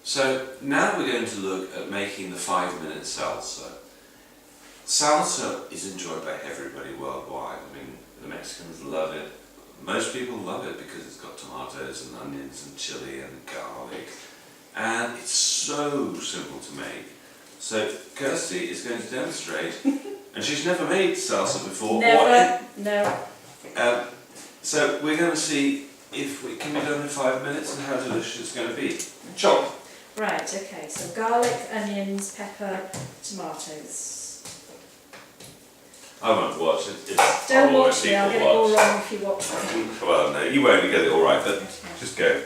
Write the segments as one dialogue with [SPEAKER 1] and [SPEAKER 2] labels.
[SPEAKER 1] So now we're going to look at making the 5-minute salsa. Salsa is enjoyed by everybody worldwide. I mean, the Mexicans love it. Most people love it because it's got tomatoes and onions and chili and garlic. And it's so simple to make. So Kirsty is going to demonstrate, and she's never made salsa before.
[SPEAKER 2] Never, no.
[SPEAKER 1] So we're going to see if it can be done in 5 minutes and how delicious it's going to be. Chop!
[SPEAKER 2] Right, okay, so garlic, onions, pepper, tomatoes.
[SPEAKER 1] I won't watch it.
[SPEAKER 2] Don't watch me, I'll get it all wrong if you watch me.
[SPEAKER 1] Well, no, you won't get it all right, but
[SPEAKER 2] Okay.
[SPEAKER 1] just go.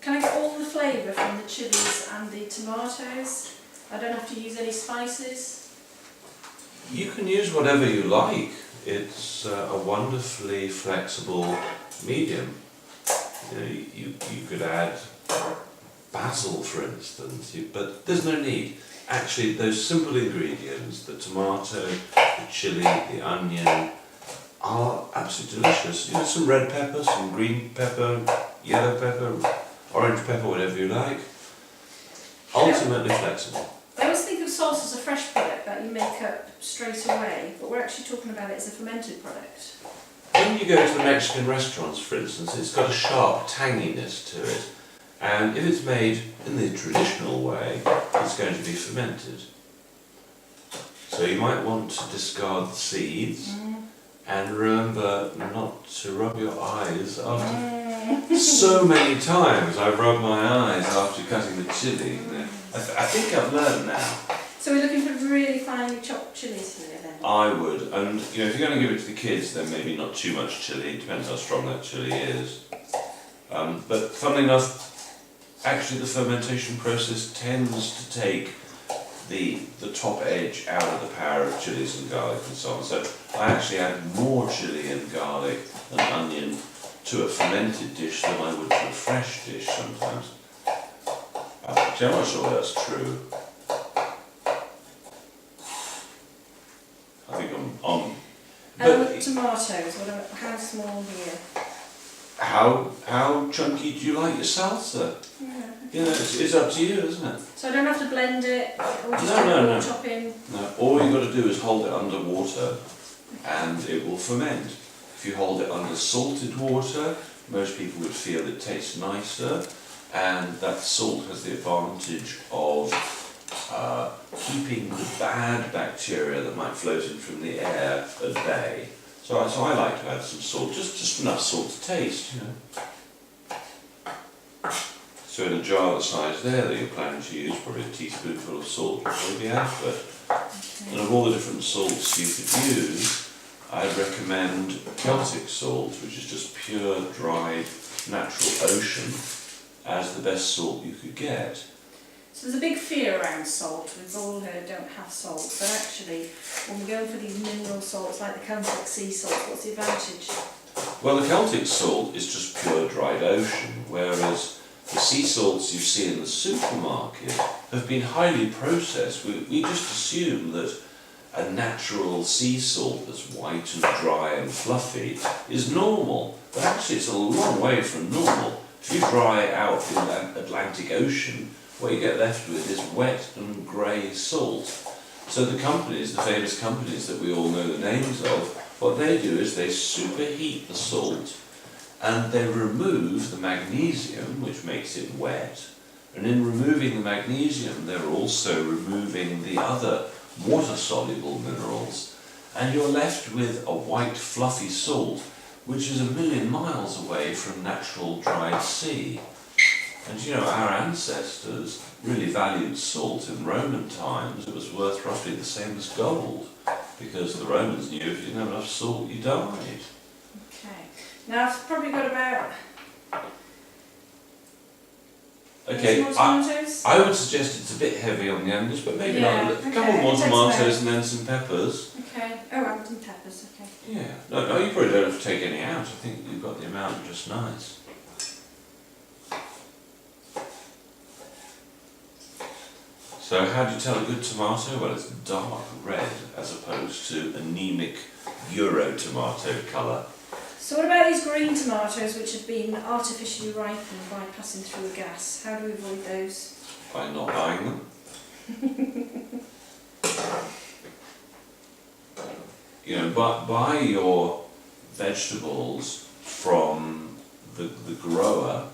[SPEAKER 2] Can I get all the flavour from the chilies and the tomatoes? I don't have to use any spices?
[SPEAKER 1] You can use whatever you like. It's a wonderfully flexible medium. You know, you could add basil, for instance, but there's no need. Actually, those simple ingredients, the tomato, the chili, the onion, are absolutely delicious. You know, some red pepper, some green pepper, yellow pepper, orange pepper, whatever you like. Ultimately flexible.
[SPEAKER 2] I always think of salsa as a fresh product that you make up straight away, but we're actually talking about it as a fermented product.
[SPEAKER 1] When you go to the Mexican restaurants, for instance, it's got a sharp tanginess to it. And if it's made in the traditional way, it's going to be fermented. So you might want to discard the seeds and remember not to rub your eyes after. So many times I've rubbed my eyes after cutting the chili. I think I've learned now.
[SPEAKER 2] So we're looking for really finely chopped chilies here then?
[SPEAKER 1] I would, and you know, if you're going to give it to the kids, then maybe not too much chili. It depends how strong that chili is. But funnily enough, actually the fermentation process tends to take the top edge out of the power of chilies and garlic and so on. So I actually add more chili and garlic and onion to a fermented dish than I would to a fresh dish sometimes. Actually, I'm not sure that's true. I think I'm
[SPEAKER 2] And tomatoes, how small here?
[SPEAKER 1] How chunky do you like your salsa?
[SPEAKER 2] Yeah.
[SPEAKER 1] You know, it's up to you, isn't it?
[SPEAKER 2] So I don't have to blend it, or just
[SPEAKER 1] No.
[SPEAKER 2] chop in?
[SPEAKER 1] No, all you've got to do is hold it under water and it will ferment. If you hold it under salted water, most people would feel it tastes nicer, and that salt has the advantage of keeping the bad bacteria that might float in from the air at bay. So I like to add some salt, just enough salt to taste, you know. So in a jar the size there that you're planning to use, probably a teaspoonful of salt would probably be adequate.
[SPEAKER 2] Okay.
[SPEAKER 1] And of all the different salts you could use, I'd recommend Celtic salt, which is just pure, dried, natural ocean, as the best salt you could get.
[SPEAKER 2] So there's a big fear around salt, we've all heard don't have salt, but actually when we go for these mineral salts like the Celtic sea salt, what's the advantage?
[SPEAKER 1] Well, the Celtic salt is just pure dried ocean, whereas the sea salts you see in the supermarket have been highly processed. We just assume that a natural sea salt that's white and dry and fluffy is normal, but actually it's a long way from normal. If you dry out the Atlantic Ocean, what you get left with is wet and grey salt. So the companies, the famous companies that we all know the names of, what they do is they superheat the salt and they remove the magnesium, which makes it wet. And in removing the magnesium, they're also removing the other water-soluble minerals. And you're left with a white, fluffy salt, which is 1,000,000 miles away from natural dried sea. And you know, our ancestors really valued salt in Roman times. It was worth roughly the same as gold, because the Romans knew if you didn't have enough salt, you died.
[SPEAKER 2] Okay. Now I've probably got about...
[SPEAKER 1] Okay,
[SPEAKER 2] more tomatoes?
[SPEAKER 1] I would suggest it's a bit heavy on the onions, but maybe
[SPEAKER 2] Yeah,
[SPEAKER 1] not. A
[SPEAKER 2] okay,
[SPEAKER 1] couple more
[SPEAKER 2] it takes
[SPEAKER 1] tomatoes and then some peppers.
[SPEAKER 2] Okay. Oh, onions and peppers, okay.
[SPEAKER 1] Yeah. No, you probably don't have to take any out. I think you've got the amount just nice. So how do you tell a good tomato? Well, it's dark red as opposed to anemic Euro tomato colour.
[SPEAKER 2] So what about these green tomatoes which have been artificially ripened by passing through a gas? How do we avoid those?
[SPEAKER 1] By not buying them. You know, buy your vegetables from the grower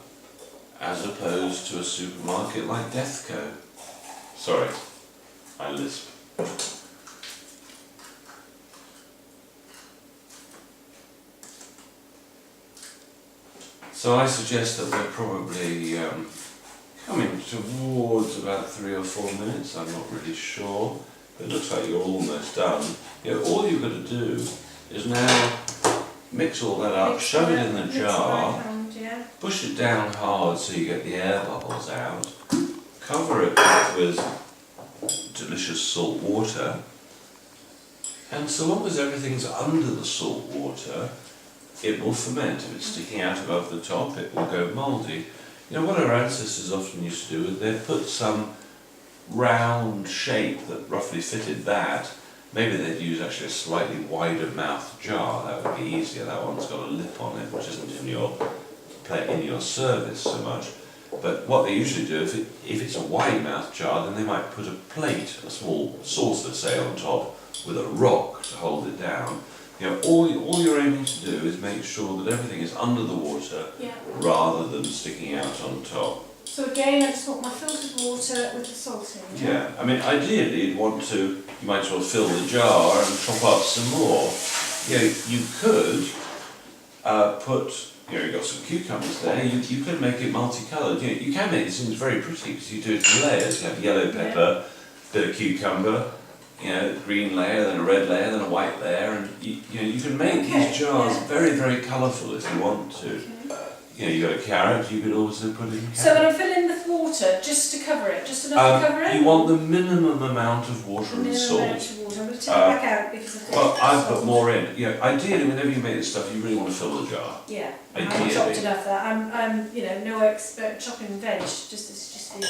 [SPEAKER 1] as opposed to a supermarket like Deathco. Sorry, I lisp. So I suggest that we're probably coming towards about 3 or 4 minutes. I'm not really sure. It looks like you're almost done. You know, all you've got to do is now mix all that up, shove it in the jar, push it down hard so you get the air bubbles out, cover it with delicious salt water, and so long as everything's under the salt water, it will ferment. If it's sticking out above the top, it will go mouldy. You know, what our ancestors often used to do is they'd put some round shape that roughly fitted that. Maybe they'd use actually a slightly wider mouthed jar. That would be easier. That one's got a lip on it, which isn't in your service so much. But what they usually do, if it's a wide mouthed jar, then they might put a plate, a small saucer, say, on top with a rock to hold it down. You know, all you're aiming to do is make sure that everything is under the water rather than sticking out on top.
[SPEAKER 2] So again, I just want my filtered water with the salt in.
[SPEAKER 1] Yeah, I mean, ideally you might as well fill the jar and top up some more. You know, you could you've got some cucumbers there, you could make it multicoloured. You know, you can make these things very pretty because you do it in layers. You have yellow pepper, bit of cucumber, you know, green layer, then a red layer, then a white layer, and you can make these jars very, very colourful if you want to.
[SPEAKER 2] Okay.
[SPEAKER 1] You know, you got a carrot, you could also put in carrot.
[SPEAKER 2] So when I fill in with water, just to cover it, just enough to cover it?
[SPEAKER 1] You want the minimum amount of water and salt.
[SPEAKER 2] Amount of water. I'm going to take it back out because of the
[SPEAKER 1] I've put more in. You know, ideally, whenever you make this stuff, you really want to fill the jar.
[SPEAKER 2] Yeah, I
[SPEAKER 1] Ideally.
[SPEAKER 2] haven't chopped enough that. I'm no expert chopping veg. It's just the.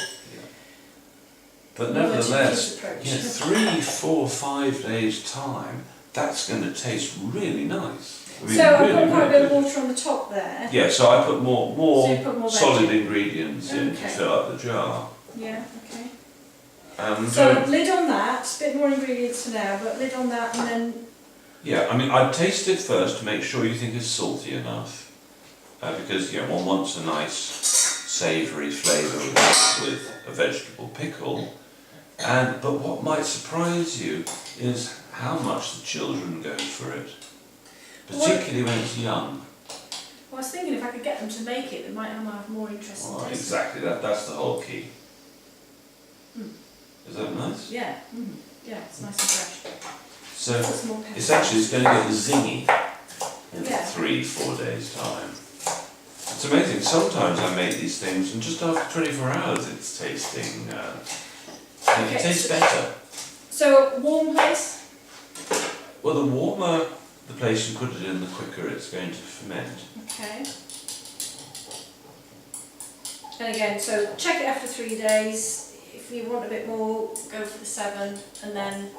[SPEAKER 1] But nevertheless, 3, 4, 5 days time, that's going to taste really nice. I mean,
[SPEAKER 2] so I've
[SPEAKER 1] really,
[SPEAKER 2] got quite a
[SPEAKER 1] really
[SPEAKER 2] bit of water on the top there.
[SPEAKER 1] Yeah, so I put more
[SPEAKER 2] So you put more
[SPEAKER 1] solid
[SPEAKER 2] veg in.
[SPEAKER 1] ingredients in to fill up the jar.
[SPEAKER 2] Yeah, okay.
[SPEAKER 1] And,
[SPEAKER 2] so lid on that, a bit more ingredients for now, but lid on that and then...
[SPEAKER 1] Yeah, I mean, I'd taste it first to make sure you think it's salty enough. Because, you know, one wants a nice savoury flavour with a vegetable pickle. But what might surprise you is how much the children go for it. Particularly when it's young.
[SPEAKER 2] Well, I was thinking if I could get them to make it, they might have more interest in tasting.
[SPEAKER 1] Exactly, that's the whole key. Is that nice?
[SPEAKER 2] Yeah, yeah, it's nice and fresh.
[SPEAKER 1] So it's going to get zingy in 3, 4 days time. It's amazing, sometimes I make these things and just after 24 hours it's tasting, it tastes better.
[SPEAKER 2] So, warm place?
[SPEAKER 1] Well, the warmer the place you put it in, the quicker it's going to ferment. Okay.
[SPEAKER 2] And again, so check it after 3 days. If you want a bit more, go for the 7, and then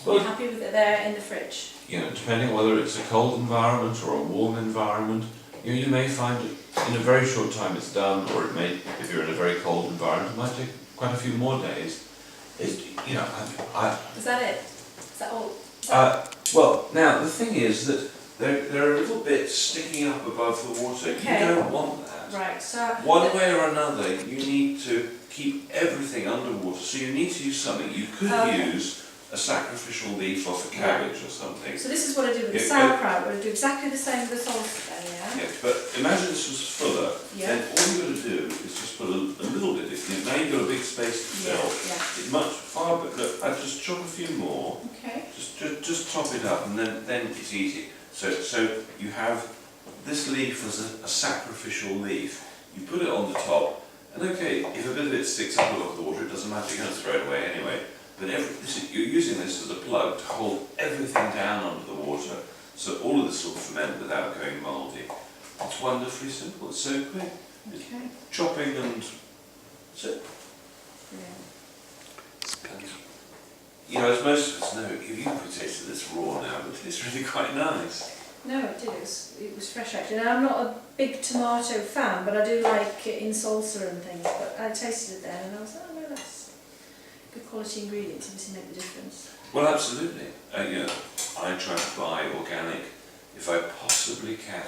[SPEAKER 2] you're happy with it there in the fridge.
[SPEAKER 1] You know, depending on whether it's a cold environment or a warm environment, you may find it in a very short time it's done, or it may, if you're in a very cold environment, it might take quite a few more days. Is
[SPEAKER 2] that it? Is that all?
[SPEAKER 1] Well, now the thing is that there are little bits sticking up above the water. Okay. You don't want that.
[SPEAKER 2] Right. So
[SPEAKER 1] one way or another, you need to keep everything underwater. So you need to use something. You could use a sacrificial leaf off a cabbage or something.
[SPEAKER 2] So this is what I do with the sauerkraut. We'll do exactly the same with the salsa,
[SPEAKER 1] Yes, but imagine this was fuller. Then all you've got to do is just put a little bit. Now you've got a big space to fill. It's much far, but look, I just chop a few more.
[SPEAKER 2] Okay.
[SPEAKER 1] Just top it up, and then it's easy. So you have this leaf as a sacrificial leaf. You put it on the top, and okay, if a bit of it sticks up above the water, it doesn't matter. You're going to throw it away anyway. But you're using this as a plug to hold everything down under the water, so all of this will ferment without going mouldy. It's wonderfully simple. It's so quick.
[SPEAKER 2] Okay.
[SPEAKER 1] Chopping and that's it.
[SPEAKER 2] Yeah.
[SPEAKER 1] And, you know, as most of us know, if you put potato that's raw now, it tastes really quite nice.
[SPEAKER 2] No, it did. It was fresh actually. Now, I'm not a big tomato fan, but I do like it in salsa and things. But I tasted it there and I was like, oh no, that's good quality ingredients. Obviously make the difference.
[SPEAKER 1] Well, absolutely. You know, I try to buy organic if I possibly can,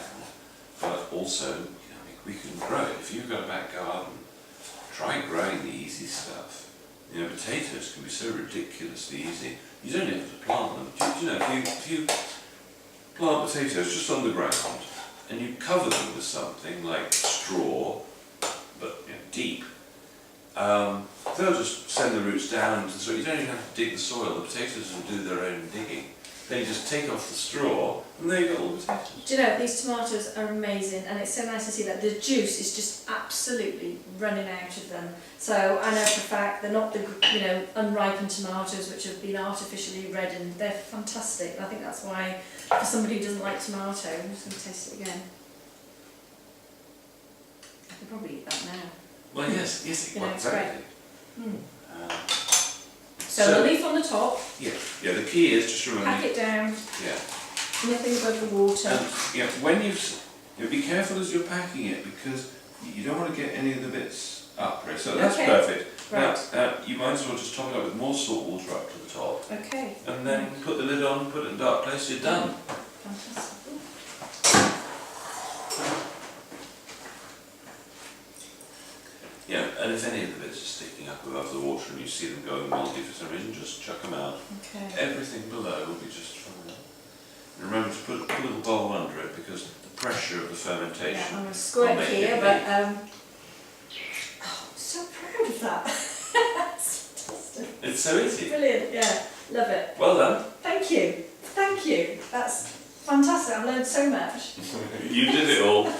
[SPEAKER 1] but also, you know, we can grow it. If you've got a back garden, try growing the easy stuff. You know, potatoes can be so ridiculously easy. You don't even have to plant them. Do you know, if you plant potatoes just on the ground and you cover them with something like straw, but you know, deep, they'll just send the roots down into the soil. You don't even have to dig the soil. The potatoes will do their own digging. Then you just take off the straw and there you've got all the potatoes.
[SPEAKER 2] Do you know, these tomatoes are amazing and it's so nice to see that the juice is just absolutely running out of them. So I know for a fact they're not the, you know, unripened tomatoes which have been artificially reddened. They're fantastic. And I think that's why, for somebody who doesn't like tomato, I'm just going to taste it again. I could probably eat that now.
[SPEAKER 1] Well, yes,
[SPEAKER 2] You know, it's
[SPEAKER 1] exactly.
[SPEAKER 2] great. So the leaf on the top.
[SPEAKER 1] Yeah, the key is just remember.
[SPEAKER 2] Pack it down.
[SPEAKER 1] Yeah.
[SPEAKER 2] Nothing above the water.
[SPEAKER 1] And yeah, when you know, be careful as you're packing it because you don't want to get any of the bits up, right? So that's perfect.
[SPEAKER 2] Right.
[SPEAKER 1] Now, you might as well just top it up with more salt water up to the top.
[SPEAKER 2] Okay.
[SPEAKER 1] And then put the lid on, put it in a dark place, you're done.
[SPEAKER 2] Fantastic.
[SPEAKER 1] Yeah, and if any of the bits are sticking up above the water and you see them going mouldy for some reason, just chuck them out.
[SPEAKER 2] Okay.
[SPEAKER 1] Everything below will be just fine. And remember to put a little bowl under it because the pressure of the fermentation.
[SPEAKER 2] Yeah, I'm a squirt here, but oh, I'm so proud of that. That's fantastic.
[SPEAKER 1] It's so easy.
[SPEAKER 2] Brilliant, yeah, love it.
[SPEAKER 1] Well done.
[SPEAKER 2] Thank you. That's fantastic. I've learned so much.
[SPEAKER 1] You did it all.